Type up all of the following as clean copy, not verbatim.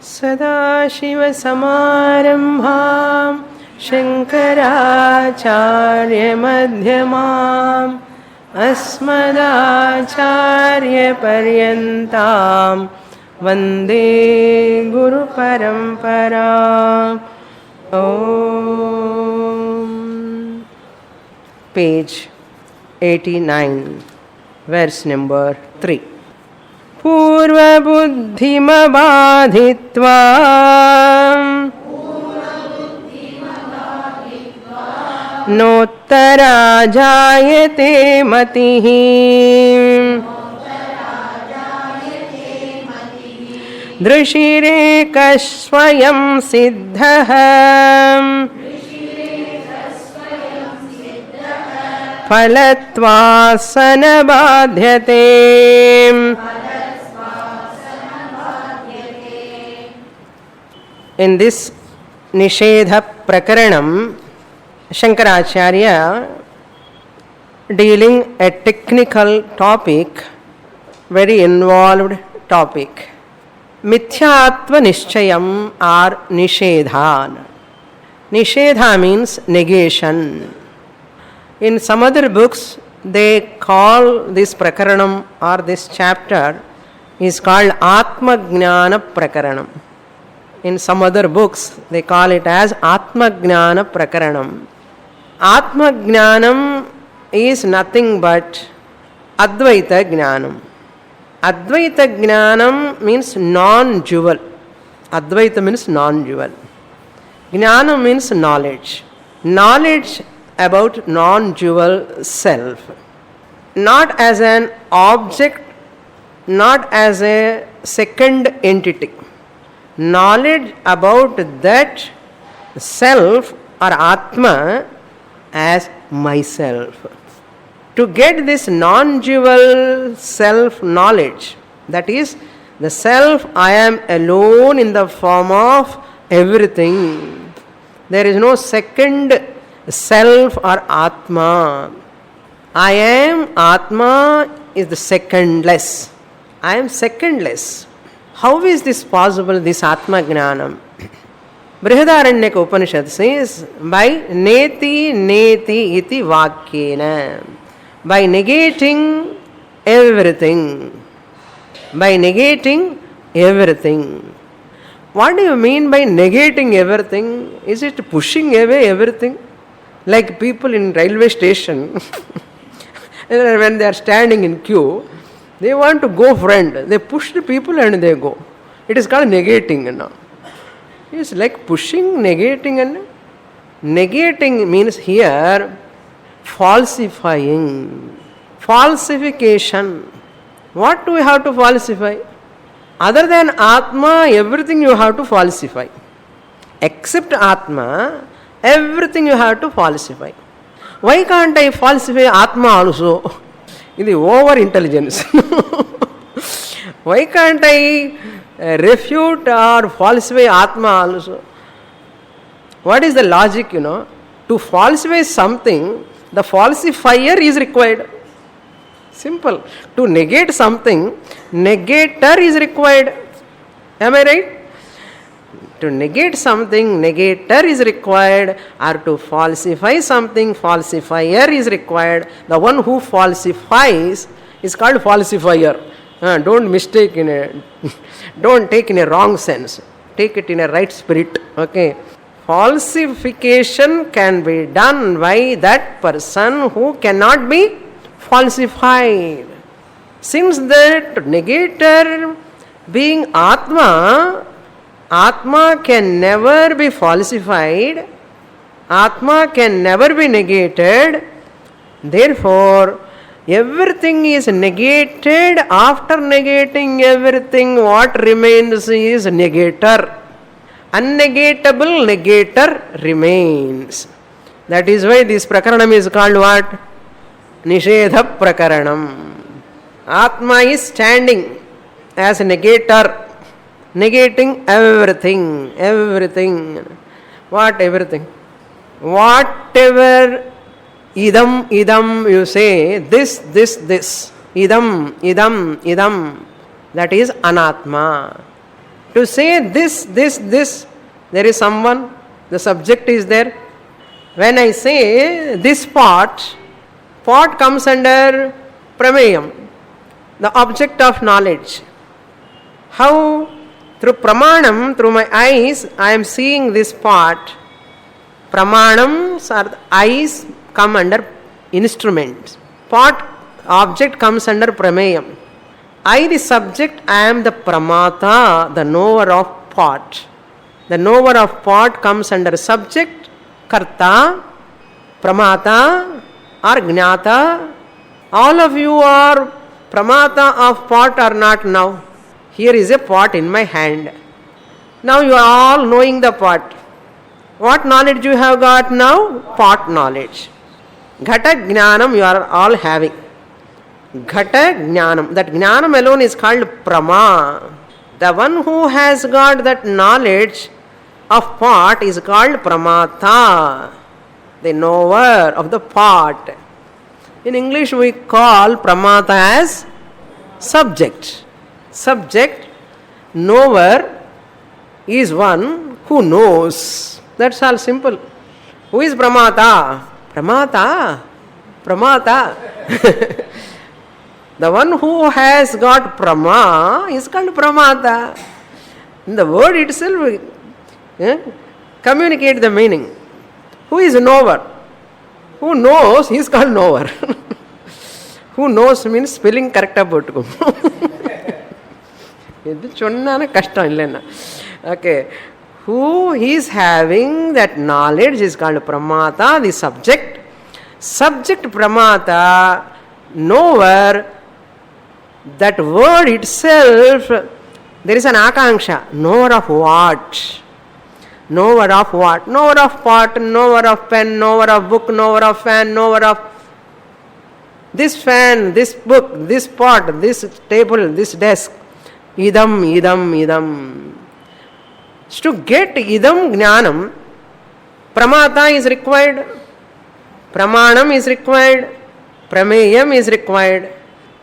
Sadashivasamarambham Shankaracharya-madhyamam Asmadacharya-paryantam Vande Guru-paramparam. Om. Page 89, verse number 3. Purva buddhimabadhitva nottara jayate matihi drishireka swayam siddhah phalattvasana badhyate. In this Nishedha Prakaranam, Shankaracharya dealing a technical topic, very involved topic. Mithyatva Nishchayam or Nishedha. Nishedha means negation. In some other books, they call this Prakaranam or this chapter is called Atma Jnana Prakaranam. In some other books, they call it as Atma Jnana Prakaranam. Atma Jnanam is nothing but Advaita Jnanam. Advaita Jnanam means non-dual. Advaita means non-dual. Jnanam means knowledge. Knowledge about non-dual self. Not as an object, not as a second entity. Knowledge about that self or Atma as myself. To get this non-dual self-knowledge, that is, the self I am alone in the form of everything. There is no second self or Atma. I am Atma is the secondless. I am secondless. How is this possible, this Atma Jnanam? Brihadaranyaka Upanishad says, by neti neti iti vakyena. By negating everything. By negating everything. What do you mean by negating everything? Is it pushing away everything? Like people in railway station, when they are standing in queue, they want to go front. They push the people and they go. It is called negating. It's like pushing, negating. And negating means here falsifying. Falsification. What do we have to falsify? Other than Atma, everything you have to falsify. Except Atma, everything you have to falsify. Why can't I falsify Atma also? It is over intelligence. Why can't I refute or falsify Atma also? What is the logic, To falsify something, the falsifier is required. Simple. To negate something, negator is required. Am I right? To negate something, negator is required, or to falsify something, falsifier is required. The one who falsifies is called falsifier. Don't mistake don't take in a wrong sense. Take it in a right spirit. Okay. Falsification can be done by that person who cannot be falsified. Since that negator being Atma, Atma can never be falsified, Atma can never be negated, therefore everything is negated. After negating everything, what remains is negator. Unnegatable negator remains. That is why this prakaranam is called what? Nishedha Prakaranam. Atma is standing as a negator, negating everything, everything. What everything? Whatever idam you say, this, idam, that is anatma. To say this, there is someone, the subject is there. When I say this pot comes under prameyam, the object of knowledge. How? Through pramanam, through my eyes, I am seeing this pot. Pramanams are the eyes come under instruments. Pot object comes under prameyam. I, the subject, I am the pramata, the knower of pot. The knower of pot comes under subject, karta, pramata or jnata. All of you are pramata of pot or not now? Here is a pot in my hand. Now you are all knowing the pot. What knowledge you have got now? Pot knowledge. Ghata jnanam you are all having. Ghata jnanam. That jnanam alone is called prama. The one who has got that knowledge of pot is called pramata, the knower of the pot. In English we call pramata as subject. Subject, knower is one who knows. That's all simple. Who is pramata? Pramata. Pramata. The one who has got prama is called pramata. In the word itself, communicate the meaning. Who is knower? Who knows, he is called knower. Who knows means spelling correct about. Okay. Who is having that knowledge is called pramata, the subject. Subject pramata, knower. That word itself, there is an akanksha. Knower of what? Knower of what? Knower of pot, knower of pen, knower of book, knower of fan, knower of this fan, this book, this pot, this table, this desk. Idam. To get idam jnanam, pramata is required, pramanam is required, prameyam is required.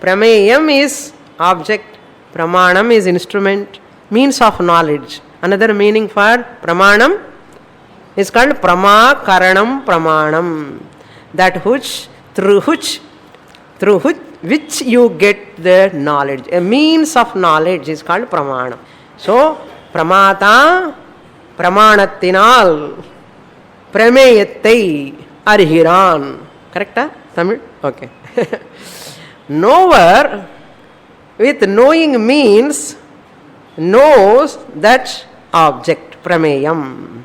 Prameyam is object, pramanam is instrument, means of knowledge. Another meaning for pramanam is called pramakaranam pramanam. That which, through which you get the knowledge. A means of knowledge is called pramanam. So, pramata, pramanattinal, prameyattai, arhiran. Correct? Tamil? Okay. Knower with knowing means knows that object, prameyam.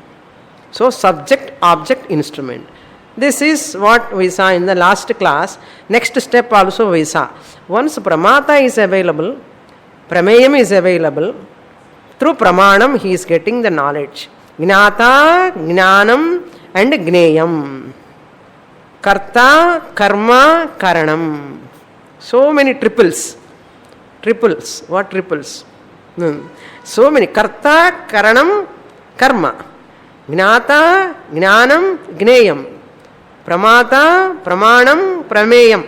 So, subject, object, instrument. This is what we saw in the last class. Next step also we saw. Once pramata is available, prameyam is available, through pramanam he is getting the knowledge. Jnata, jnanam and gneyam. Karta, karma, karanam. So many triples. What triples? So many. Karta, karanam, karma. Jnata, jnanam, gneyam. Pramata, pramanam, prameyam.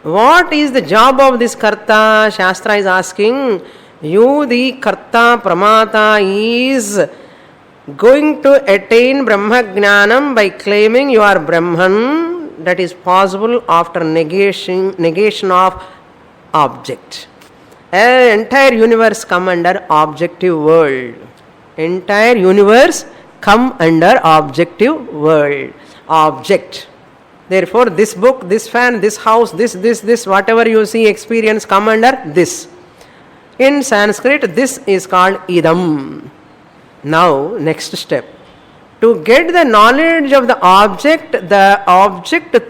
What is the job of this karta? Shastra is asking. You, the karta, pramata, is going to attain Brahma Jnanam by claiming you are Brahman. That is possible after negation of object. Entire universe come under objective world. Entire universe come under objective world. Object. Therefore, this book, this fan, this house, this, whatever you see, experience come under this. In Sanskrit, this is called idam. Now, next step. To get the knowledge of the object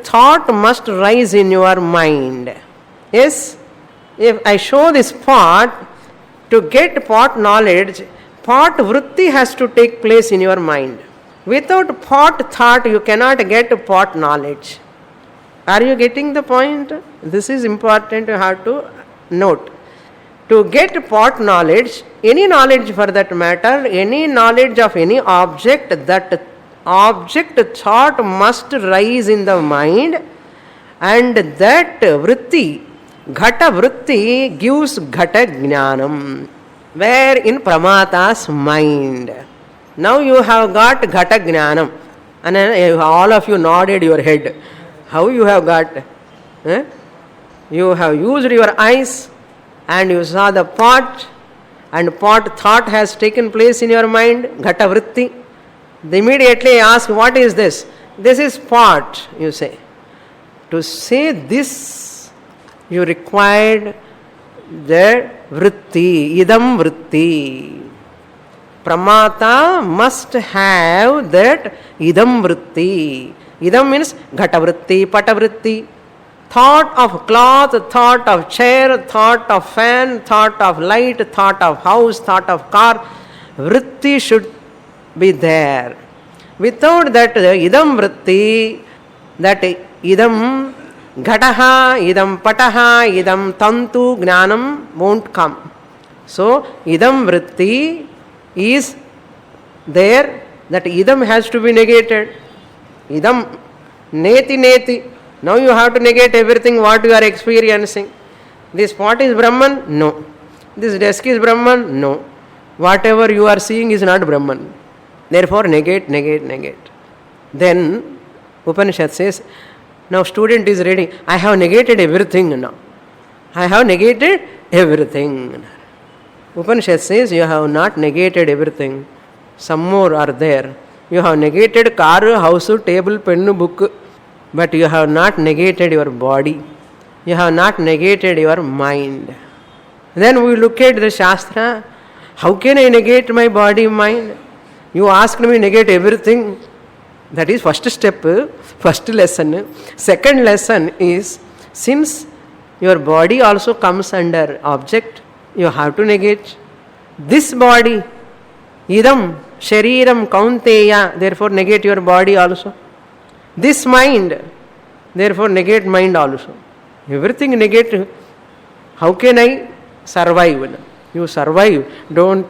thought must rise in your mind. Yes? If I show this pot, to get pot knowledge, pot vritti has to take place in your mind. Without pot thought, you cannot get pot knowledge. Are you getting the point? This is important, you have to note. To get pot knowledge, any knowledge for that matter, any knowledge of any object, that object thought must rise in the mind, and that vritti, ghata vritti gives ghata jnanam. Where? In Pramata's mind. Now you have got Ghata Jnanam. And all of you nodded your head. How you have got? You have used your eyes and you saw the pot, and pot thought has taken place in your mind, Ghata Vritti. They immediately ask, what is this? This is pot, you say. To say this, you required the vritti, idam vritti. Pramata must have that idam vritti. Idam means ghata vritti, pata vritti. Thought of cloth, thought of chair, thought of fan, thought of light, thought of house, thought of car. Vritti should be there. Without that idam vritti, that idam ghataha, idam pataha, idam tantu jnanam won't come. So idam vritti is there, that idam has to be negated. Idam neti neti. Now you have to negate everything what you are experiencing. This pot is Brahman? No. This desk is Brahman? No. Whatever you are seeing is not Brahman. Therefore negate, negate, negate. Then Upanishad says, now student is ready. I have negated everything now. I have negated everything. Upanishad says you have not negated everything. Some more are there. You have negated car, house, table, pen, book. But you have not negated your body. You have not negated your mind. Then we look at the Shastra. How can I negate my body, mind? You asked me negate everything. That is first step, first lesson. Second lesson is, since your body also comes under object, you have to negate. This body, idam, shariram, kaunteya, therefore negate your body also. This mind, therefore negate mind also. Everything negate. How can I survive? You survive. Don't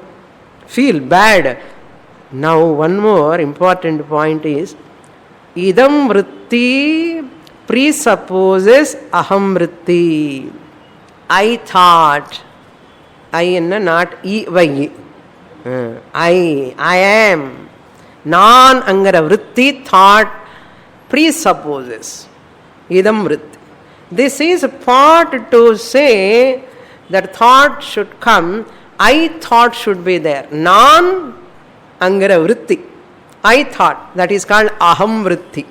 feel bad. Now one more important point is, idam vritti presupposes aham vritti. I thought. I not E Y. I am. Non-angara vritti, thought, presupposes idam vritti. This is a part to say that thought should come, I thought should be there. Non-angara vritti, I thought, that is called aham vritti.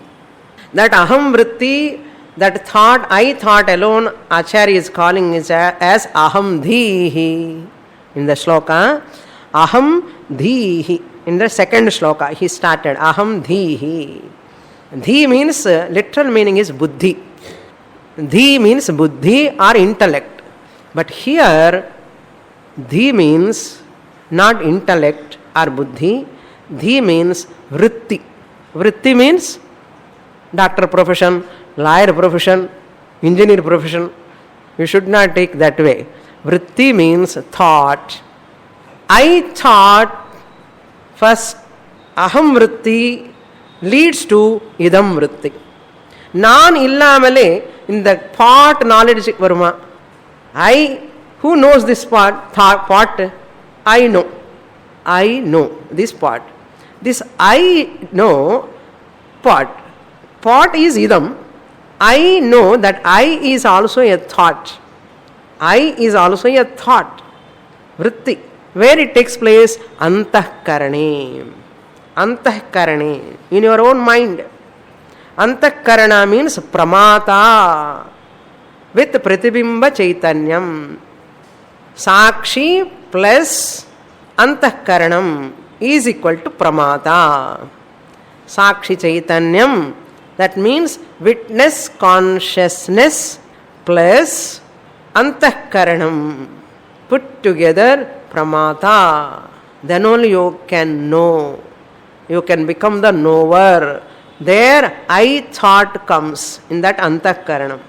That aham vritti, that thought, I thought alone, Acharya is calling it as aham dhihi. In the shloka, aham dhihi. In the second shloka, he started aham dhihi. Dhi means, literal meaning is buddhi. Dhi means buddhi or intellect. But here, dhi means not intellect or buddhi. Dhi means vritti. Vritti means doctor profession, lawyer profession, engineer profession. You should not take that way. Vritti means thought. I thought, first aham vritti leads to idam vritti. Non illamale, in the pot knowledge varuma. I, who knows this pot? I know. I know this pot. This I know pot. Pot is idam. I know that I is also a thought. I is also a thought. Vritti. Where it takes place? Antahkarane. Antahkarane. In your own mind. Antahkarana means pramata. With pratibimba chaitanyam. Sakshi plus antahkaranam is equal to pramata. Sakshi chaitanyam. That means witness consciousness plus antahkaranam. Put together pramata. Then only you can know. You can become the knower. There I thought comes in that antahkaranam.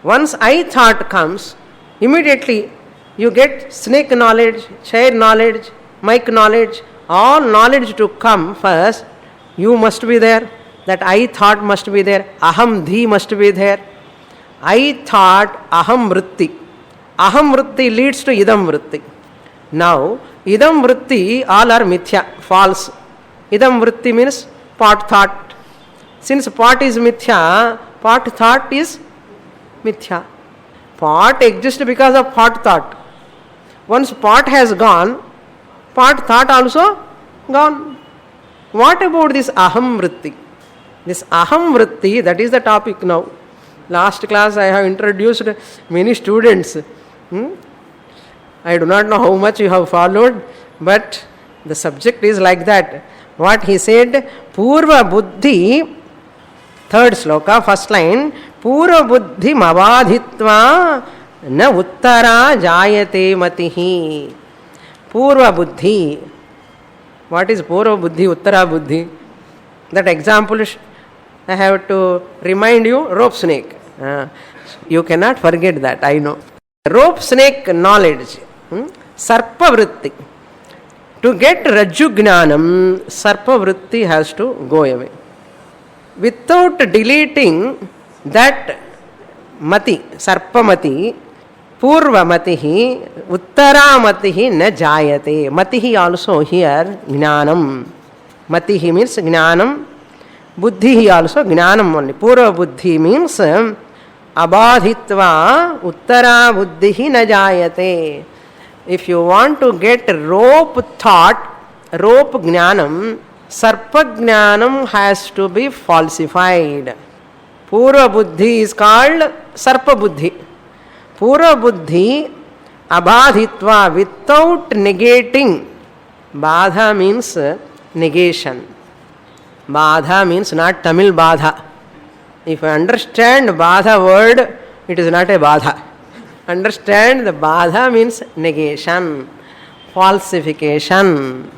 Once I thought comes, immediately you get snake knowledge, chair knowledge, mic knowledge, all knowledge to come first. You must be there. That I thought must be there. Aham dhi must be there. I thought aham vritti. Aham vritti leads to idam vritti. Now, idam vritti, all are mithya, false. Idam vritti means pot thought. Since pot is mithya, pot thought is mithya. Pot exists because of pot thought. Once pot has gone, pot thought also gone. What about this aham vritti? This aham vritti, that is the topic now. Last class I have introduced many students. I do not know how much you have followed, but the subject is like that. What he said, Purva Buddhi, third sloka, first line, Purva Buddhi mavadhitva na uttara jayate matihi. Purva Buddhi. What is Purva Buddhi, Uttara Buddhi? That example I have to remind you, rope snake. You cannot forget that, I know. Rope snake knowledge, sarpa vritti. To get rajju gnanam, sarpa vritti has to go away. Without deleting that mati, sarpa mati, purva matihi, uttara matihi na jayate. Matihi also here, gnanam. Matihi means gnanam. Buddhi also gnanam only. Purva buddhi means abadhitva uttara buddhi na jayate. If you want to get rope thought, rope gnanam, sarpa gnanam has to be falsified. Purva buddhi is called sarpa buddhi. Purva buddhi abadhitva, without negating. Badha means negation. Badha means not Tamil badha. If you understand badha word, it is not a badha. Understand the badha means negation, falsification.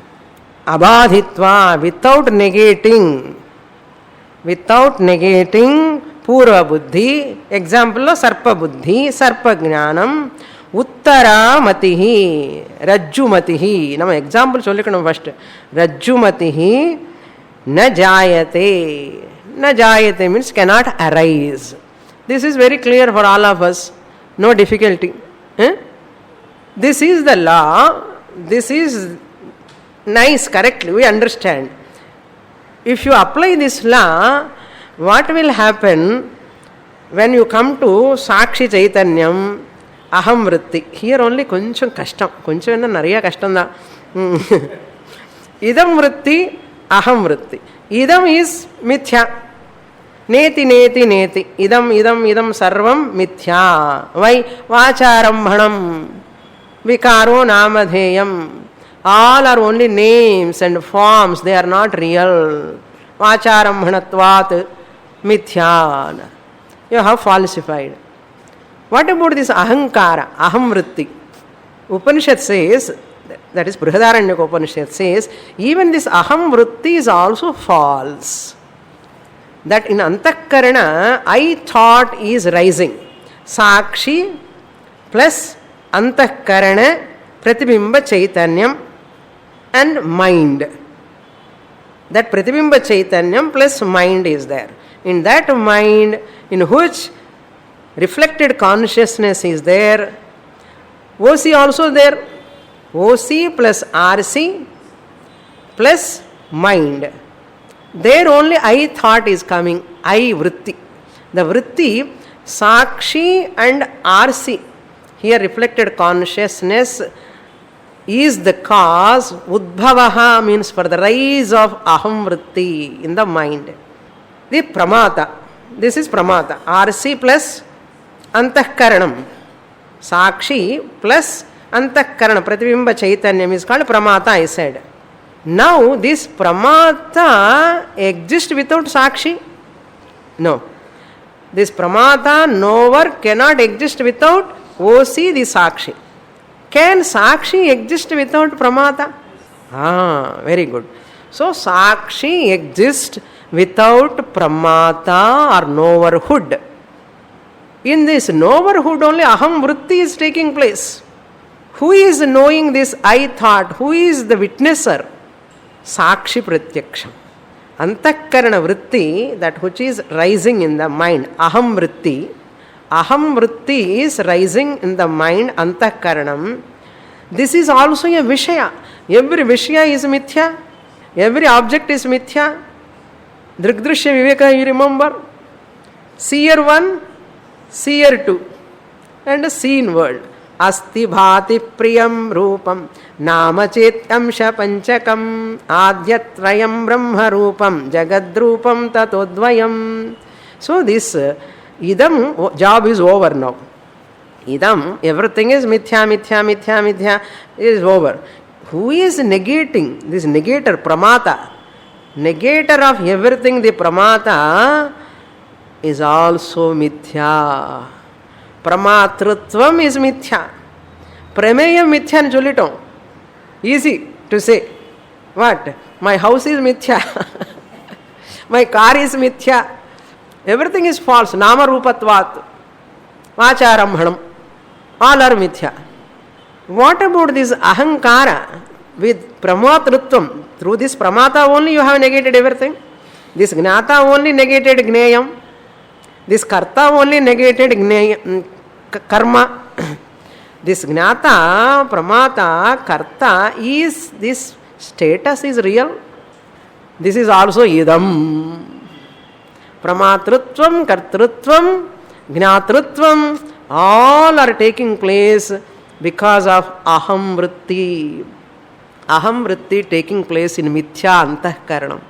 Abadhitva, without negating. Without negating purva buddhi. Example of sarpa buddhi, sarpa gnanam, uttara matihi, rajju matihi. Now example sollikkanum first. Rajju matihi na jayate. Na jayate means cannot arise. This is very clear for all of us. No difficulty. This is the law. This is nice, correctly. We understand. If you apply this law, what will happen when you come to Sakshi Chaitanyam, Aham Vritti? Here only koncham kashtam. Koncham enna nariya kashtam da. Idam Vritti, Aham Vritti. Idam is mithya. Neti, neti, neti. Idam, idam, idam sarvam mithya. Why? Vacharambhanam. Vikaro namadheyam. All are only names and forms. They are not real. Vacharambhanatvat mithya. You have falsified. What about this ahankara, aham vritti? Upanishad says, that is Brihadaranyaka Upanishad says, even this aham vritti is also false. That in antakarana, I thought is rising. Sakshi plus antakarana, pratibimba chaitanyam and mind. That pratibimba chaitanyam plus mind is there. In that mind, in which reflected consciousness is there, OC also there. OC plus RC plus mind. There only I thought is coming, I vritti. The vritti, Sakshi and RC, here reflected consciousness is the cause. Udbhavaha means for the rise of aham vritti in the mind. The pramata, this is pramata. RC plus antahkaranam. Sakshi plus antahkarana, pratibimba chaitanyam is called pramata, I said. Now this pramata exists without Sakshi? No. This pramata knower cannot exist without OC, the Sakshi. Can Sakshi exist without pramata? Very good. So Sakshi exists without pramata or knowerhood. In this knowerhood only aham vritti is taking place. Who is knowing this I thought? Who is the witnesser? Sakshi pratyaksham. Antakarana vritti, that which is rising in the mind, aham vritti. Aham vritti is rising in the mind, antakaranam. This is also a Vishaya. Every Vishaya is Mithya. Every object is Mithya. Drigdrishya Viveka, you remember? Seer 1, seer 2, and a seen world. Asti bhati priyam rupam namachetyamsha panchakam adhyatrayam brahma rupam jagadrupam tatodvayam. So this idam job is over now. Idam, everything is mithya, mithya, mithya, mithya, is over. Who is negating? This negator, pramata. Negator of everything, the pramata, is also mithya. Pramatritvam is mithya. Prameyam mithya nu sollitom. Easy to say. What? My house is mithya. My car is mithya. Everything is false. Nama rupatvat. Vacharambhanam. All are mithya. What about this ahankara with pramatritvam? Through this pramata only you have negated everything. This gnata only negated gneyam. This karta only negated karma. This gnata, pramata, karta is, this status is real. This is also idam. Pramatritvam, kartrutvam, gnatritvam, all are taking place because of aham vritti. Aham vritti taking place in mithya antahkaranam.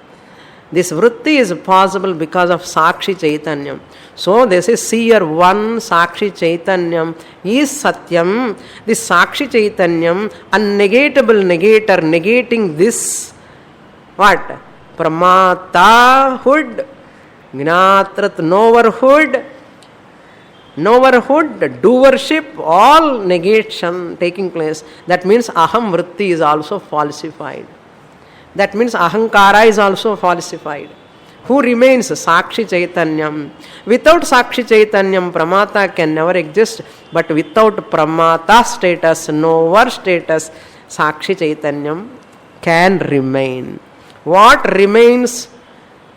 This vritti is possible because of Sakshi Chaitanyam. So this is seer 1, Sakshi Chaitanyam is Satyam. This Sakshi Chaitanyam, unnegatable negator, negating this, what? Pramatahood, Gnatrat knowerhood, doership, all negation taking place. That means aham vritti is also falsified. That means ahankara is also falsified. Who remains? Sakshi Chaitanyam. Without Sakshi Chaitanyam, pramata can never exist. But without pramata status, knower status, Sakshi Chaitanyam can remain. What remains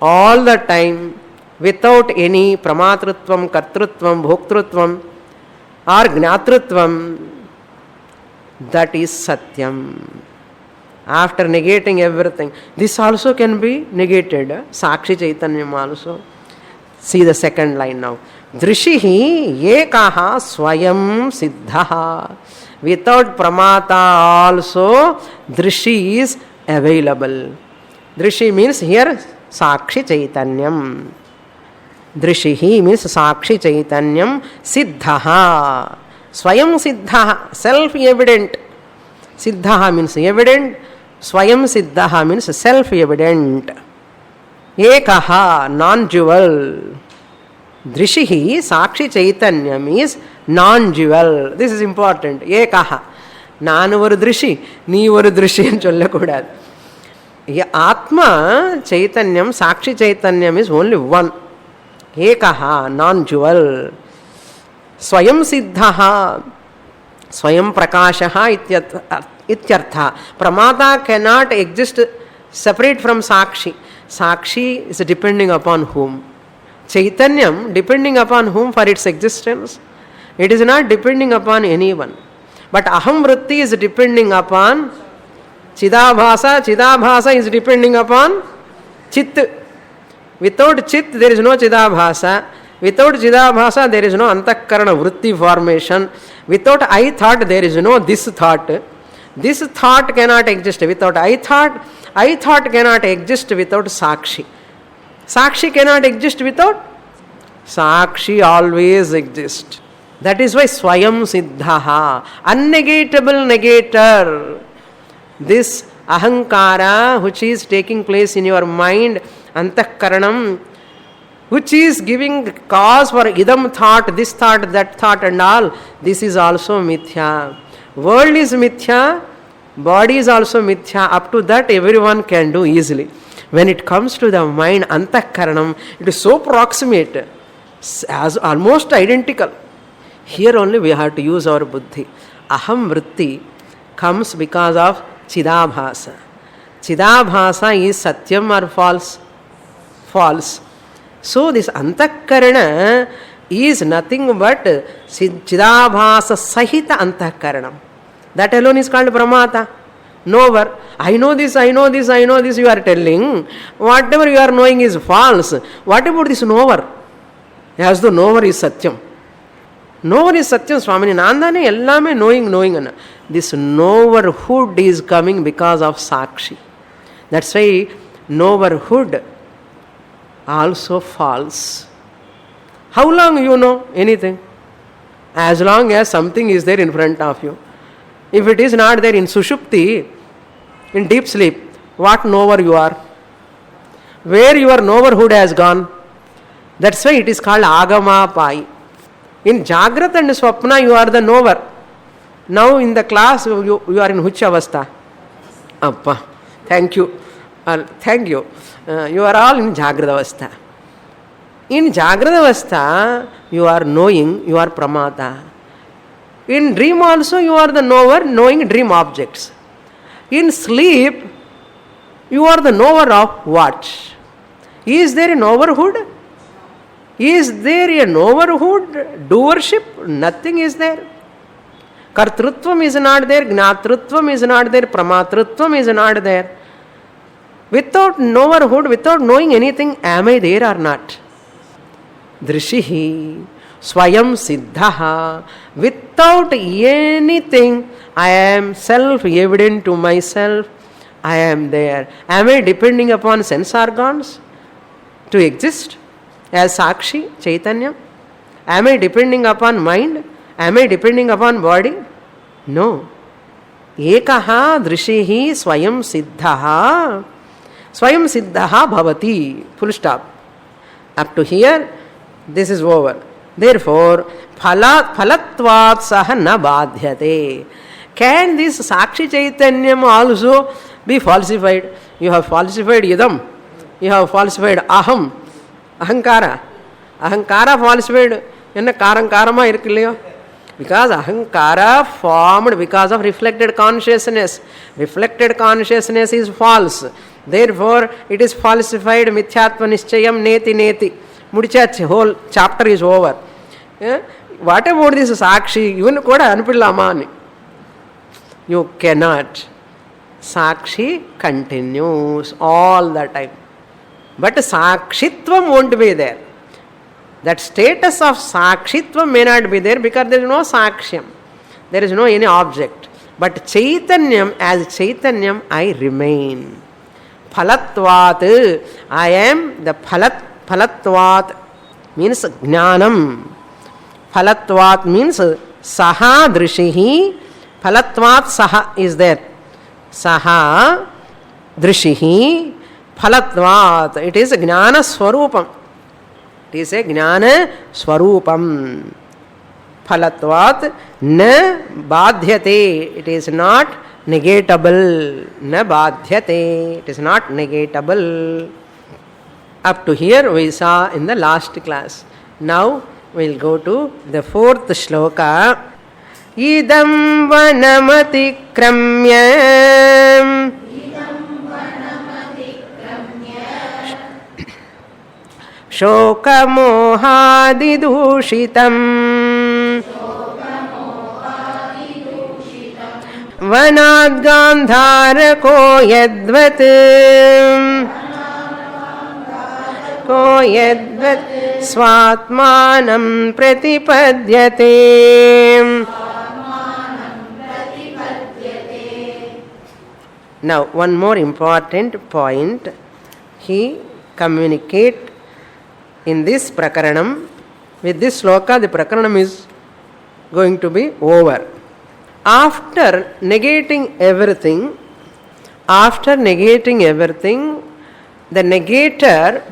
all the time without any pramatritvam, kartrutvam, bhoktrutvam or gnatritvam, that is Satyam. After negating everything, this also can be negated. Sakshi Chaitanyam also. See the second line now. Drishihi ekaha swayam siddhaha. Without pramata also, drishi is available. Drishi means here Sakshi Chaitanyam. Drishihi means Sakshi Chaitanyam siddhaha. Swayam siddhaha, self-evident. Siddhaha means evident. Swayam siddhaha means self-evident. Ekaha, non-dual. Drishihi, Sakshi Chaitanyam is non-dual. This is important. Ekaha. Nanu varu drishi, nee varu drishi అని சொல்லக்கூடாது. Atma Chaitanyam, Sakshi Chaitanyam is only one. Ekaha, non-dual. Swayam siddhaha, Swayam prakashaha ityartha. Pramata cannot exist separate from Sakshi. Sakshi is depending upon whom? Chaitanyam depending upon whom for its existence? It is not depending upon anyone. But aham vritti is depending upon Chidabhasa. Chidabhasa is depending upon Chit. Without Chit there is no Chidabhasa. Without Chidabhasa there is no antakarana vritti formation. Without I thought there is no this thought. This thought cannot exist without I thought. I thought cannot exist without Sakshi. Sakshi cannot exist without Sakshi always exists. That is why Swayam Siddhaha, unnegatable negator. This ahankara which is taking place in your mind, antakaranam, which is giving cause for idam thought, this thought, that thought and all, this is also mithya. World is mithya, body is also mithya. Up to that everyone can do easily. When it comes to the mind, antakaranam, it is so proximate, as almost identical. Here only we have to use our buddhi. Aham vritti comes because of Chidabhasa. Chidabhasa is satyam or false? False. So this antakarana is nothing but Chidabhasa sahita antakaranam. That alone is called Pramata. Knower. I know this, I know this, I know this, you are telling. Whatever you are knowing is false. What about this knower? As though knower is Satyam. Knower is Satyam, Swamini. Nandane ellame knowing anna. This knowerhood is coming because of Sakshi. That's why knowerhood also false. How long you know anything? As long as something is there in front of you. If it is not there in Sushupti, in deep sleep, what knower you are? Where your knowerhood has gone? That's why it is called Agama Pai. In Jagrata and Swapna, you are the knower. Now in the class, you are in which avastha? Appa, thank you. Thank you. You are all in Jagrata avastha. In Jagrata avastha, you are knowing, you are Pramata. In dream also, you are the knower, knowing dream objects. In sleep, you are the knower of what? Is there a knowerhood? Is there a knowerhood, doership? Nothing is there. Kartrutvam is not there, Gnatrutvam is not there, Pramatrutvam is not there. Without knowerhood, without knowing anything, am I there or not? Drishihi, Swayam Siddhaha. Without anything, I am self-evident to myself. I am there. Am I depending upon sense organs to exist? As Sakshi, Chaitanya? Am I depending upon mind? Am I depending upon body? No. Ekaha drishihi swayam siddhaha. Swayam siddhaha bhavati. Full stop. Up to here, this is over. Therefore, phalatvat saha na badhyate. Can this Sakshi Chaitanyam also be falsified? You have falsified idam. You have falsified aham. Ahankara. Ahankara falsified. Enna karama irukkillayo? Because ahankara formed because of reflected consciousness. Reflected consciousness is false. Therefore, it is falsified. Mithyatva nischayam neti neti. Mudichachi, whole chapter is over. What about this Sakshi? Even koda anupillamani. You cannot. Sakshi continues all the time. But Sakshitvam won't be there. That status of Sakshitvam may not be there because there is no Sakshyam. There is no any object. But Chaitanyam, as Chaitanyam, I remain. Phalatvat, I am the Phalatvat means Jnanam. Phalatvat means Saha Drishihi. Phalatvat Saha is there. Saha Drishihi. Phalatvat. It is a Jnana Swarupam. It is a Jnana Swarupam. Phalatvat na badhyate. It is not negatable. Na badhyate. It is not negatable. Up to here we saw in the last class. Now we will go to the fourth shloka. Idam vanamati kramya शोकमोहादिदूषितम् वनाद्गान्धारको यद्वत् स्वात्मानं प्रतिपद्यते. Now one more important point he communicate in this prakaranam. With this sloka the prakaranam is going to be over. After negating everything, the negator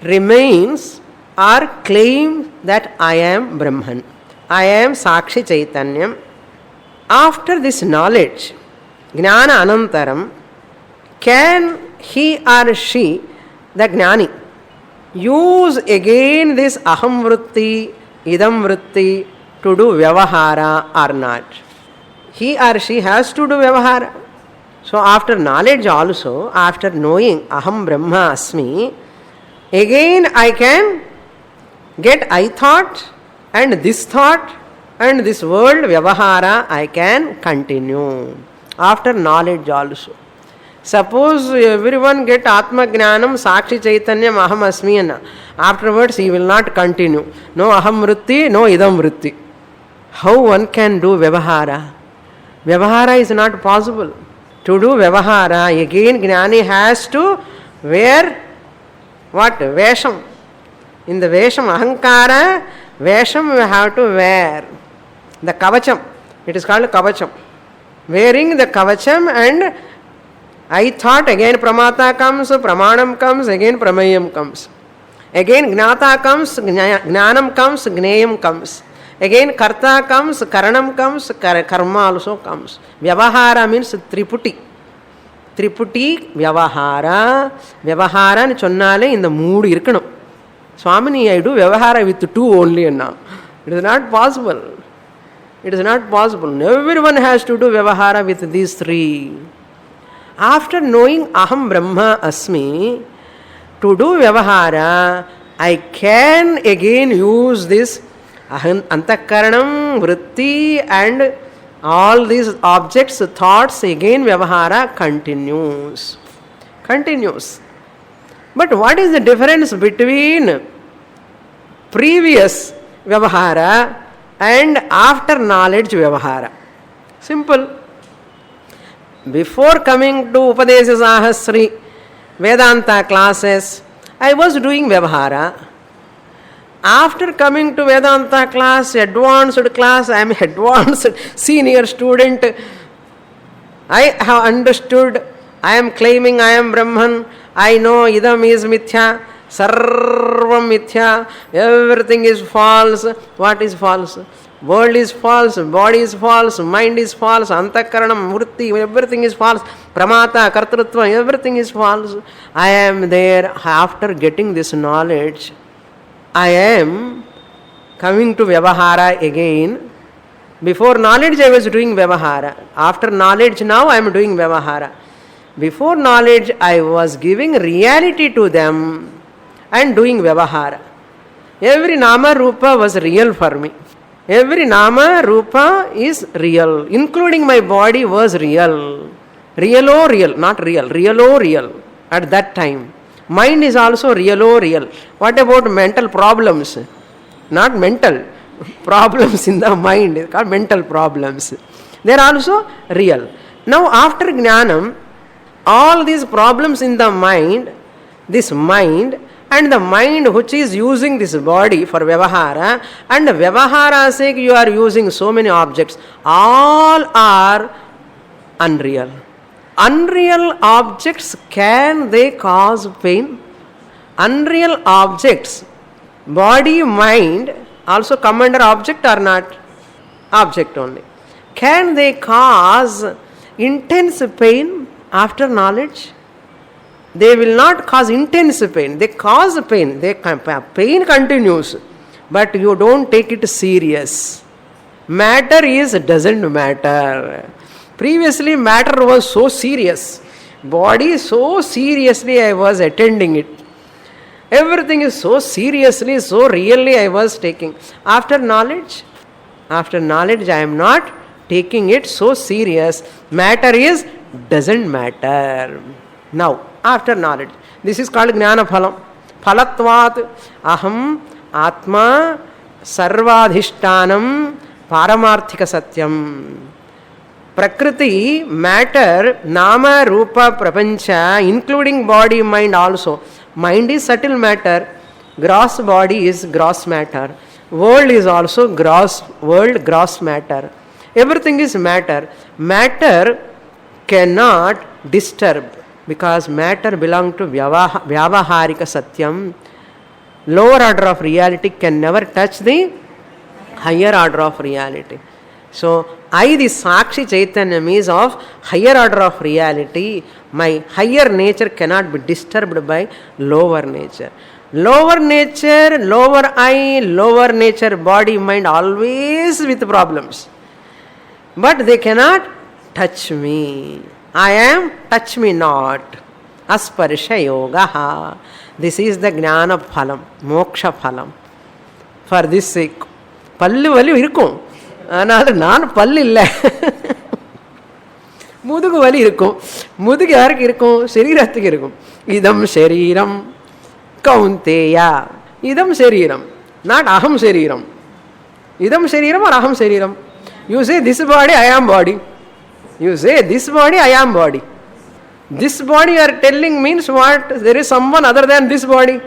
remains or claims that I am Brahman. I am Sakshi Chaitanyam. After this knowledge, Jnana Anantaram, can he or she, the Jnani, use again this aham vritti, idam vritti to do vyavahara or not? He or she has to do vyavahara. So after knowledge also, after knowing aham brahma asmi, again I can get I thought and this thought And this world, Vyavahara, I can continue after knowledge also. Suppose everyone get Atma Jnanam, Sakshi Chaitanyam, Aham Asmi, and afterwards he will not continue. No Aham Vritti, no Idam Vritti. How one can do Vyavahara? Vyavahara is not possible. To do Vyavahara, again Jnani has to wear what? Vesham. In the Vesham, Ahankara, Vesham we have to wear. The Kavacham. It is called Kavacham. Wearing the Kavacham, and I thought again Pramata comes, Pramanam comes, again Pramayam comes. Again Gnata comes, Gnanam comes, Gneyam comes. Again Karta comes, Karanam comes, Karma also comes. Vyavahara means Triputi. Triputi, Vyavahara. Vyavahara ni chonnale in the mood irkanam. Swamini, I do Vyavahara with two only now. It is not possible. It is not possible. Everyone has to do Vyavahara with these three. After knowing Aham Brahma Asmi, to do Vyavahara, I can again use this Antakaranam, Vritti, and all these objects, thoughts, again Vyavahara continues. Continues. But what is the difference between previous Vyavahara and after knowledge Vyavahara? Simple. Before coming to Upadesa Sashasri, Vedanta classes, I was doing Vyavahara. After coming to Vedanta class, advanced class, I am advanced senior student. I have understood, I am claiming I am Brahman, I know Idam is Mithya, Sarvam Mithya, everything is false. What is false? World is false, body is false, mind is false, Antakaranam, Vritti, everything is false, Pramata, Kartrutva, everything is false. I am there. After getting this knowledge, I am coming to Vyavahara again. Before knowledge I was doing Vyavahara. After knowledge now I am doing Vyavahara. Before knowledge I was giving reality to them and doing Vyavahara. Every Nama Rupa was real for me. Every Nama Rupa is real. Including my body was real. Real or real, not real. Real or real at that time. Mind is also real or real. What about mental problems? Not mental. Problems in the mind. It's called mental problems. They are also real. Now after Jnanam, all these problems in the mind, this mind, and the mind which is using this body for Vyavahara, and Vyavahara's sake you are using so many objects, all are unreal. Unreal objects, can they cause pain? Unreal objects, body, mind, also come under object or not? Object only. Can they cause intense pain after knowledge? They will not cause intense pain. They cause pain. Pain continues. But you don't take it serious. Matter doesn't matter. Previously matter was so serious. Body so seriously I was attending it. Everything is so seriously, so really I was taking. After knowledge I am not taking it so serious. Matter doesn't matter. Now, after knowledge. This is called Jnana Phalam. Phalatvat aham atma sarvadhishtanam paramarthika satyam. Prakriti, matter, nama, rupa, prapancha, including body, mind also. Mind is subtle matter. Gross body is gross matter. World is also gross matter. Everything is matter. Matter cannot disturb, because matter belongs to Vyavaharika Satyam. Lower order of reality can never touch the higher order of reality. So, the Sakshi Chaitanyam is of higher order of reality. My higher nature cannot be disturbed by lower nature. Lower nature, lower I, lower nature, body, mind, always with problems. But they cannot touch me. I am touch me not. Asparsha yoga. This is the Jnana Phalam, Moksha Phalam. For this sake, Pallu Valu Irkum. ஆனால் நான் பல் இல்லை. முதுகு வலி இருக்கும். முதுகு யாருக்கு இருக்கும்? சரீரத்துக்கு இருக்கும். இதம் சரீரம் கௌந்தேயா, இதம் சரீரம், நாட் அகம் சரீரம். இதம் சரீரம் or aham sariram. You say this body, I am body. You say this body, I am body. This body you are telling means what? There is someone other than this body.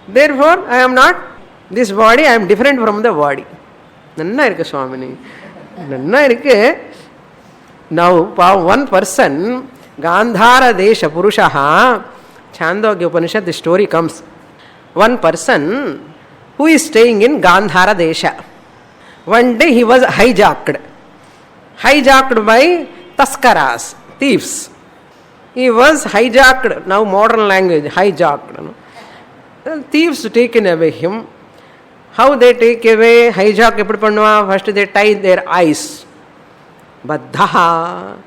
Therefore, I am not this body, I am different from the body. Nanna irukku Swamini. Nanna irukku. Now, one person, Gandhara Desha Purushaha, Chandogya Upanishad, the story comes. One person who is staying in Gandhara Desha. One day he was hijacked by taskaras, thieves. He was hijacked, now modern language, hijacked. Thieves taken away him. How they take away, hijack eppudu pannuva? First they tie their eyes. Baddhaha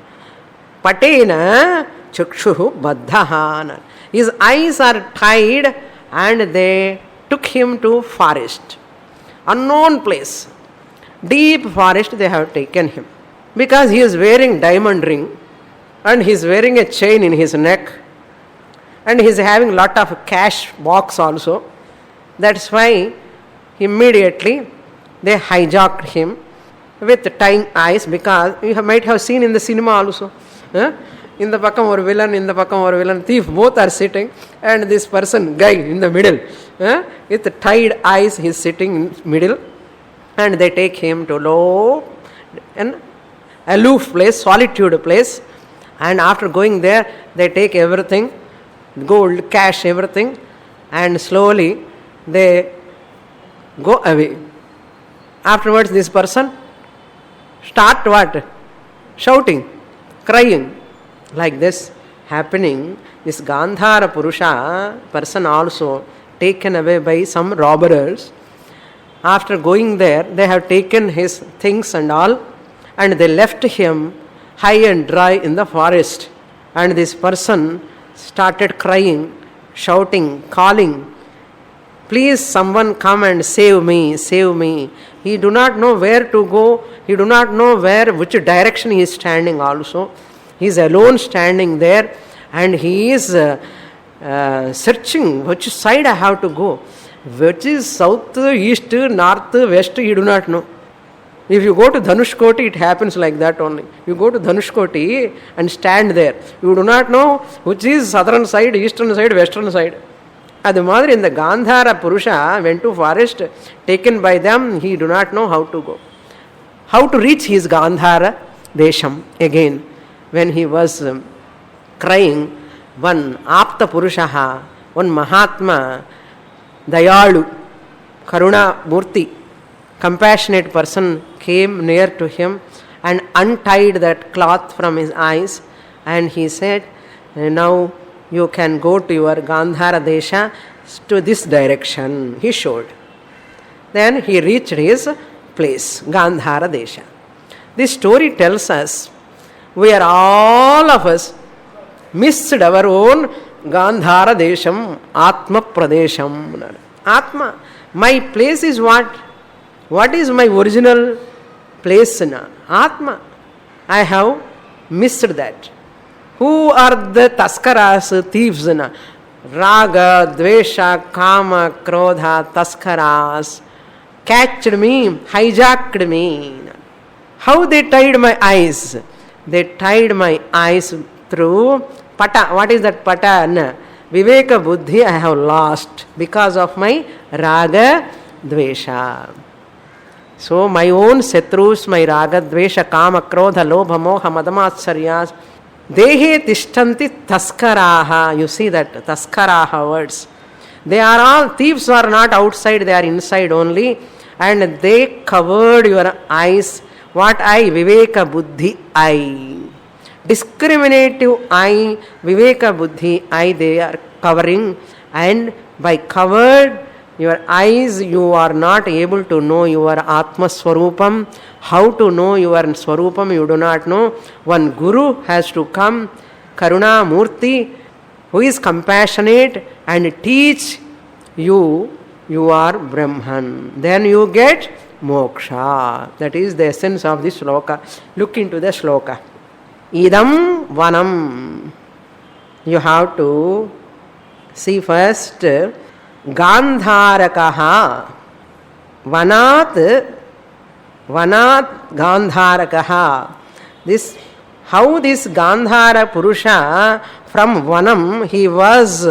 patena chakshuhu baddhaha. His eyes are tied and they took him to forest, unknown place, deep forest. They have taken him because he is wearing diamond ring and he is wearing a chain in his neck and he is having lot of cash box also. That's why immediately they hijacked him with tying eyes, because you might have seen in the cinema also. In the pakkam or villain, in the pakkam or villain, thief, both are sitting, and this person, guy in the middle, with tied eyes, he is sitting in middle, and they take him to low and aloof place, solitude place, and after going there, they take everything, gold, cash, everything, and slowly they go away. Afterwards, this person start what? Shouting, crying. Like this happening, this Gandhara Purusha person also taken away by some robbers. After going there, they have taken his things and all, and they left him high and dry in the forest. And this person started crying, shouting, calling, please someone come and save me, save me. He do not know where to go, he do not know which direction he is standing also. He is alone standing there and he is searching which side I have to go. Which is south, east, north, west, he do not know. If you go to Dhanushkoti, it happens like that only. You go to Dhanushkoti and stand there. You do not know which is southern side, eastern side, western side. Adu madri in the Gandhara Purusha went to forest, taken by them, he do not know how to go. How to reach his Gandhara Desham again. When he was crying, one Apta Purushaha, one Mahatma, Dayalu, Karuna Murti, compassionate person came near to him and untied that cloth from his eyes, and he said, now you can go to your Gandhara Desha to this direction. He showed. Then he reached his place, Gandhara Desha. This story tells us, we are all of us missed our own Gandhara Desham, Atma Pradesham. Atma, my place is what? What is my original place? Atma. I have missed that. Who are the taskaras, thieves? Raga, Dvesha, Kama, Krodha, taskaras catched me, hijacked me. How they tied my eyes? They tied my eyes through pata. What is that pata? Viveka buddhi I have lost because of my raga, dvesha. So my own satrus, my raga, dvesha, kama, krodha, lobha, moha, madamatsarya, dehe tishtanti taskaraha. You see that taskaraha words. They are all, thieves are not outside, they are inside only, and they covered your eyes. What eye? Viveka buddhi eye. Discriminative eye, Viveka buddhi eye, they are covering, and by covered your eyes you are not able to know your Atma Swarupam. How to know your Swarupam you do not know. One Guru has to come, Karuna Murti, who is compassionate and teach you, you are Brahman. Then you get moksha. That is the essence of this shloka. Look into the shloka. Idam vanam. You have to see first Gandharakaha. Vanat Gandharakaha. This, how this Gandhara Purusha from Vanam he was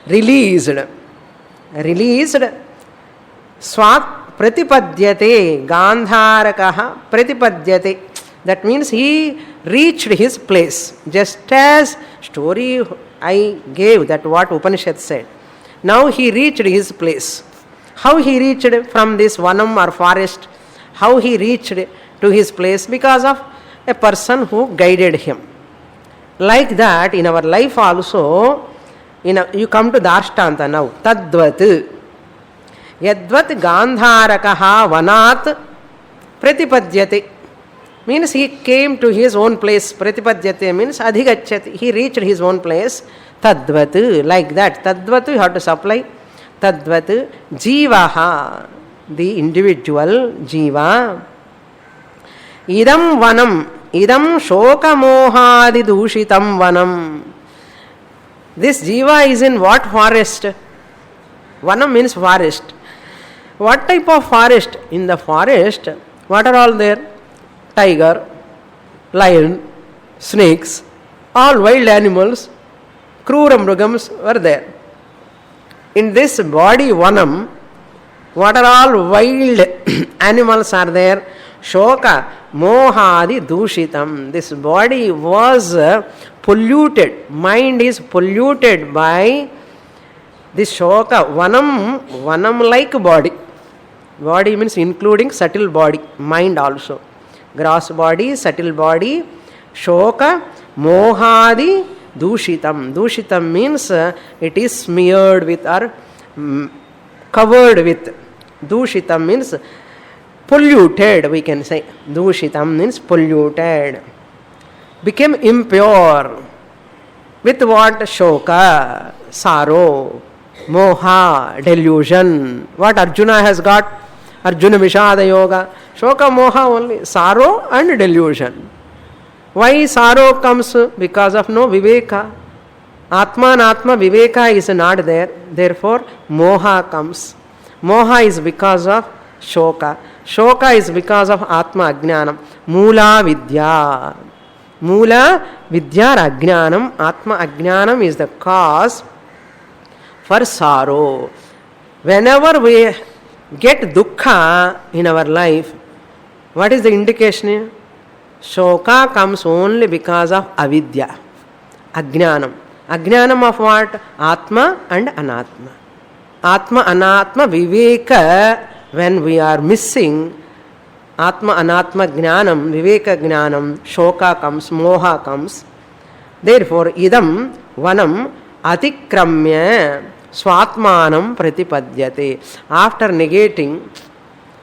released. Swat Pratipadyate Gandharakaha Pratipadyate. That means he reached his place. Just as story I gave, that what Upanishad said. Now he reached his place. How he reached from this Vanam or forest? How he reached to his place? Because of a person who guided him. Like that, in our life also, you come to Darshtanta now. Tadvat. Yadvat Gandharakaha Vanat Pratipadyate. Means he came to his own place. Pratipadyate means adhigachyati. He reached his own place. Tadvat. Like that. Tadvat you have to supply. Tadvat Jivaha. The individual Jiva. Idam vanam. Idam shoka mohadi dushitam vanam. This Jiva is in what forest? Vanam means forest. What type of forest? In the forest, what are all there? Tiger, lion, snakes, all wild animals, krura mrugams were there. In this body, Vanam, what are all wild animals are there? Shoka, mohadi, dushitam. This body was polluted. Mind is polluted by this shoka. Vanam like body. Body means including subtle body, mind also. Gross body, subtle body, shoka, mohadi, dushitam. Dushitam means it is smeared with or covered with. Dushitam means polluted, we can say. Dushitam means polluted. Became impure. With what? Shoka, sorrow, moha, delusion. What Arjuna has got? Arjuna Vishada Yoga. Shoka, moha only. Sorrow and delusion. Why sorrow comes? Because of no viveka. Atma and Atma viveka is not there. Therefore, moha comes. Moha is because of shoka. Shoka is because of Atma Ajnanam. Mula Vidya. Mula Vidya Ajnanam. Atma Ajnanam is the cause for sorrow. Whenever we get dukkha in our life, what is the indication? Shoka comes only because of avidya, ajnanam. Ajnanam of what? Atma and anatma. Atma, anatma, viveka, when we are missing atma, anatma, jnanam, viveka, jnanam, shoka comes, moha comes. Therefore, idam, vanam, atikramya, swatmanam pratipadyate. After negating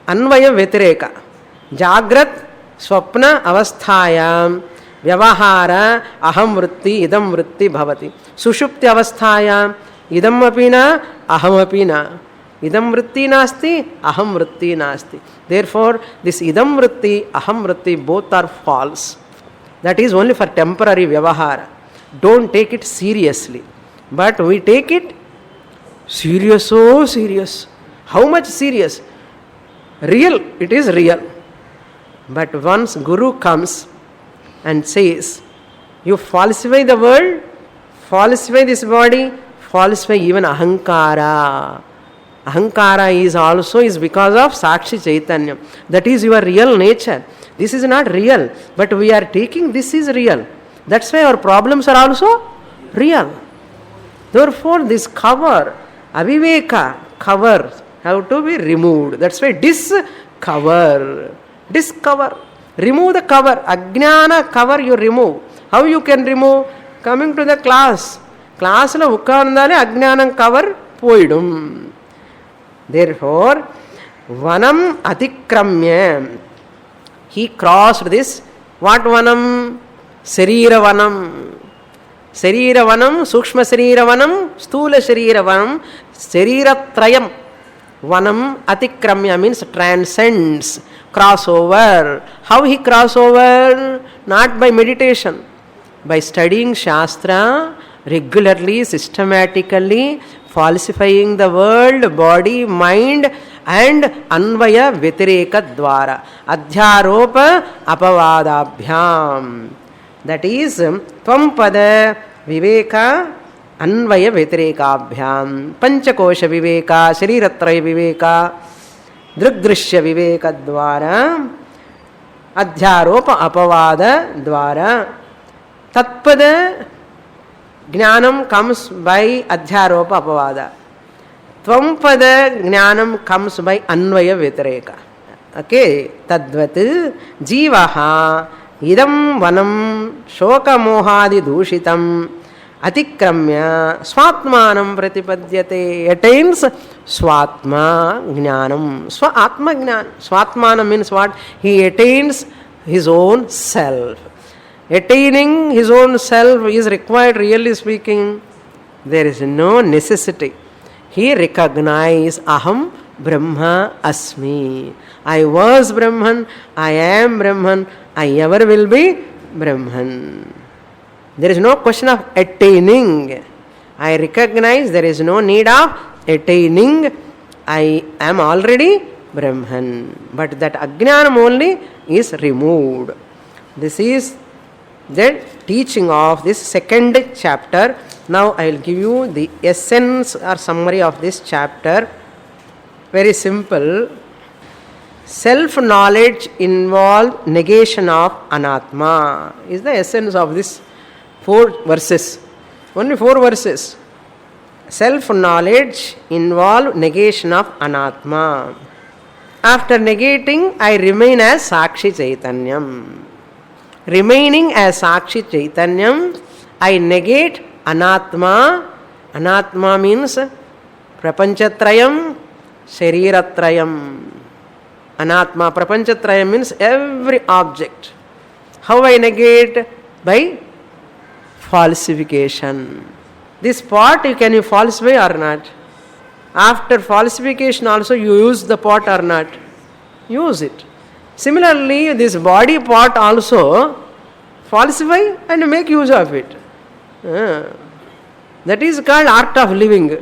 anvaya vyatireka, jagrat swapna avasthayam vyavahara aham vritti idam vritti bhavati. Sushupti avasthayam idam apina aham apina. Idam vritti nasti, aham vritti nasti. Therefore, this idam vritti, aham vritti both are false. That is only for temporary vyavahara. Don't take it seriously. But we take it serious, so serious. How much serious? Real, it is real. But once Guru comes and says, you falsify the world, falsify this body, falsify even ahankara. Ahankara is also because of Sakshi Chaitanya. That is your real nature. This is not real, but we are taking this is real. That's why our problems are also real. Therefore, this cover, aviveka, cover, have to be removed. That's why discover. Discover. Remove the cover. Ajnana cover you remove. How you can remove? Coming to the class. Class la ukkandale ajnanam cover poidum. Therefore, vanam atikramya. He crossed this. What vanam? Sarira vanam. Sarira vanam, sukshma sarira vanam, stula sarira vanam, sarira trayam. Vanam atikramya means transcends, crossover. How he crossover? Not by meditation, by studying Shastra regularly, systematically, falsifying the world, body, mind, and Anvaya Vyatireka Dwara. Adhyaropa Apavadabhyam. That is Tvampada Viveka Anvaya Vyatirekaabhyam. Panchakosha Viveka, Shariratraya Viveka, Drugdrishya Viveka Dwara, Adhyaropa Apavada Dwara. Tatpada Jnanam comes by Adhyaropa Apavada. Tvampada Jnanam comes by Anvaya Vyatireka. Okay, Tadvat Jivaha Idam Vanam Shoka Mohadi Dushitam Atikramya Swatmanam Pratipadyate, attains Swatma Jnanam. Atma Jnana. Swatmana means what? He attains his own self. Attaining his own self is required, really speaking. There is no necessity. He recognizes Aham Brahma Asmi. I was Brahman, I am Brahman, I ever will be Brahman. There is no question of attaining. I recognize there is no need of attaining. I am already Brahman. But that Ajnanam only is removed. This is the teaching of this second chapter. Now I will give you the essence or summary of this chapter. Very simple. Self-knowledge involves negation of anatma is the essence of this 4 verses. Only 4 verses. Self-knowledge involves negation of anatma. After negating, I remain as Sakshi Chaitanyam. Remaining as Sakshi Chaitanyam, I negate anatma. Anatma means prapanchatrayam, shariratrayam. Anatma, prapanchatrayam means every object. How I negate? By falsification. This pot, can you falsify or not? After falsification also you use the pot or not? Use it. Similarly, this body pot also falsify and make use of it. That is called art of living.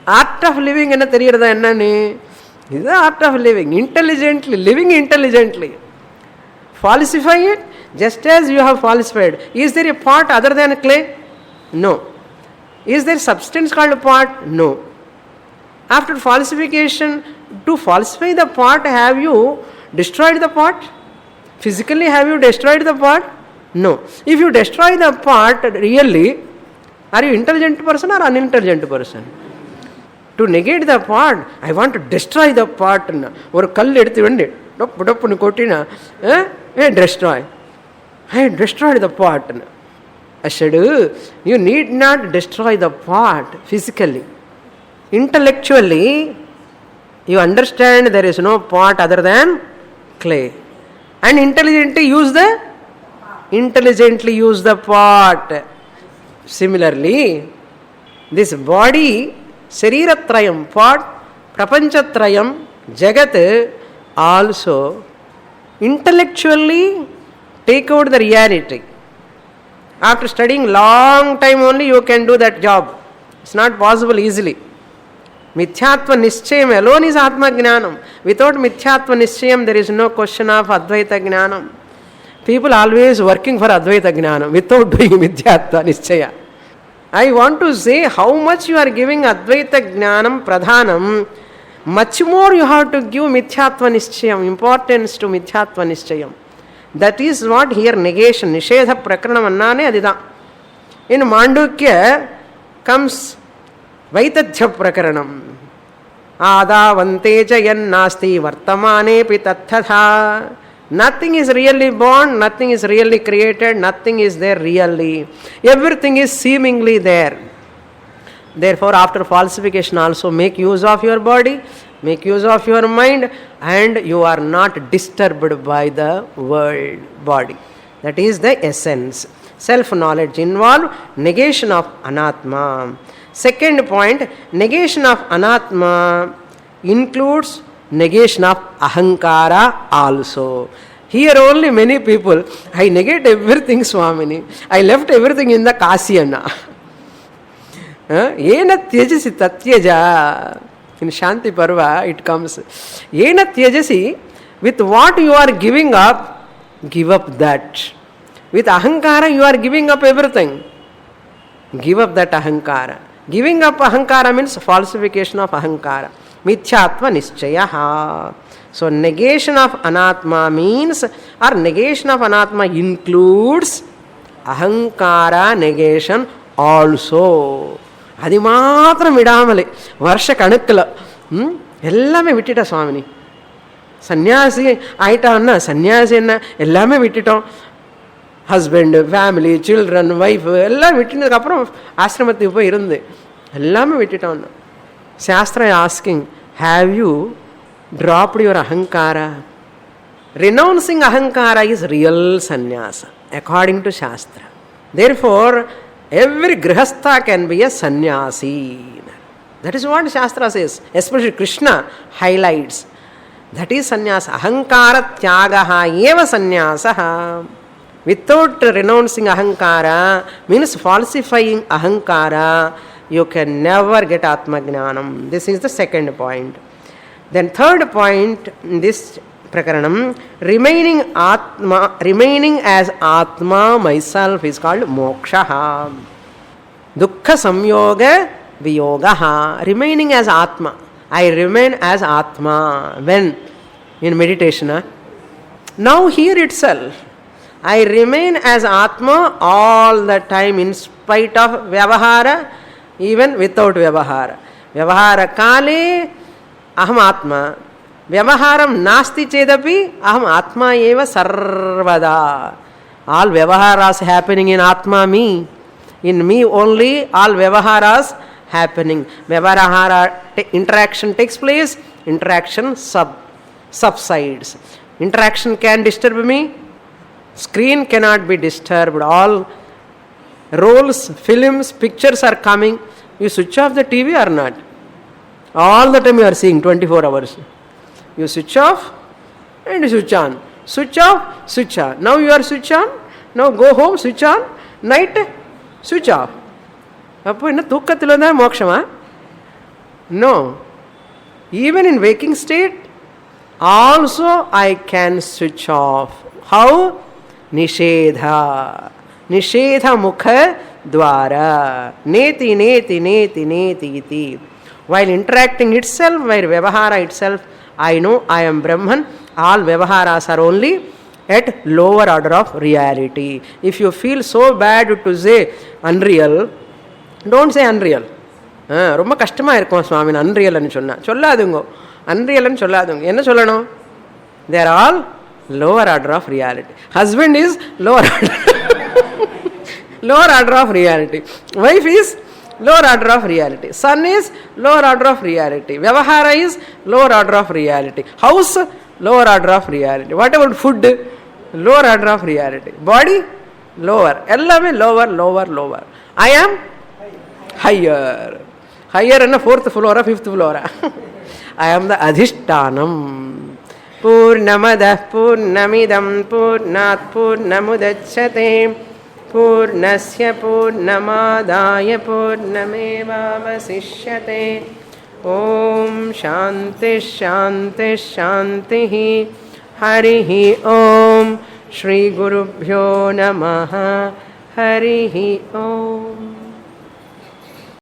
Art of living enna theriyadha ennani? This is the art of living. Intelligently, living intelligently. Falsify it just as you have falsified. Is there a pot other than clay? No. Is there substance called pot? No. After falsification, to falsify the pot, have you destroyed the pot? Physically, have you destroyed the pot? No. If you destroy the pot, really, are you intelligent person or unintelligent person? To negate the pot, I want to destroy the pot. Or kall eduthu vendi doppu kottina, destroy. I destroyed the pot. Ashadu, you need not destroy the pot physically. Intellectually, you understand there is no pot other than clay. And intelligently use the pot. Similarly, this body, Shariratrayam, pot, Prapanchatrayam, Jagat, also intellectually take out the reality. After studying long time only you can do that job. It's not possible easily. Mithyatva Nischayam alone is Atma Jnanam. Without Mithyatva Nischayam there is no question of Advaita Jnanam. People always working for Advaita Jnanam without doing Mithyatva Nischaya. I want to say how much you are giving Advaita Jnanam Pradhanam, much more you have to give Mithyatva Nischayam, importance to Mithyatva Nischayam. That is what here negation, Nishedha Prakaranam annane adida. In Mandukya comes Vaitadhya Prakaranam. Ada vanteja yan nasti vartamane pitathatha. Nothing is really born, nothing is really created, nothing is there really. Everything is seemingly there. Therefore, after falsification also make use of your body, make use of your mind, and you are not disturbed by the world body. That is the essence. Self-knowledge involves negation of anatma. Second point, negation of anatma includes negation of ahankara also. Here only many people, I negate everything, Swamini. I left everything in the Kasyana. Yena tyajasi tatyaja. In Shanti Parva it comes. Yena tyajasi, with what you are giving up, give up that. With ahankara you are giving up everything. Give up that ahankara. Giving up ahankara means falsification of ahankara. Mithyatva nischayaha. So negation of anatma means, or negation of anatma includes ahankara negation also. Adi matram vidamale. Varsha kanukala. Ellame vittita Swamini. Sannyasi aita anna, sannyasi anna, ellame vittitom. Husband, family, children, wife, எல்லாம் விட்டுனதுக்கு அப்புறம் ஆசிரமத்துக்கு போய் இருந்து எல்லாமே விட்டுட்டோம். Shastra is asking, have you dropped your ahankara? Renouncing ahankara is real sannyasa according to Shastra. Therefore, every grihastha can be a sannyasi. That is what Shastra says. Especially Krishna highlights. That is sannyasa. Ahankara tyagaha eva sannyasa. Without renouncing ahankara means falsifying ahankara, you can never get Atma Jnanam. This is the second point. Then third point in this prakaranam, remaining as Atma, myself, is called moksha. Dukkha samyoga viyogaha. Remaining as Atma. I remain as Atma. When? In meditation. Now here itself, I remain as Atma all the time in spite of Vyavahara, even without Vyavahara. Vyavahara kale aham Atma. Vyavaharam nasti chedapi aham Atma eva sarvada. All Vyavaharas happening in Atma me. In me only all Vyavaharas happening. Vyavahara interaction takes place, interaction subsides. Interaction can disturb me. Screen cannot be disturbed. All roles, films, pictures are coming. You switch off the TV or not? All the time you are seeing 24 hours. You switch off and you switch on. Switch off, switch on. Now you are switch on. Now go home, switch on. Night, switch off. Appo enna thookathil vandha mokshama? No. Even in waking state, also I can switch off. How? Nishedha. Nishedha mukha dwara. Neti, neti, neti, neti, iti. While interacting itself, while Vyavahara itself, I know I am Brahman. All Vyavaharas are only at lower order of reality. If you feel so bad to say unreal, don't say unreal. ரொம்ப கஷ்டமாக இருக்கும் சுவாமி அன்ரியல்னு சொன்னால் சொல்லாதுங்க. அன்ரியல்னு சொல்லாதுங்க. என்ன சொல்லணும்? They are all lower order of reality. Husband is lower order. Lower order of reality. Wife is lower order of reality. Son is lower order of reality. Vyavahara is lower order of reality. House, lower order of reality. What about food? Lower order of reality. Body, lower. Ellame lower, lower, lower. I am higher. Higher and a fourth floor or fifth floor. I am the Adhishtanam. Purnamadah Purnamidam Purnat Purnamudachyate Purnasya Purnamadaya Purnamevavasishyate. Om Shanti Shanti Shanti Harihi Om Shri Gurubhyo Namaha Harihi Om.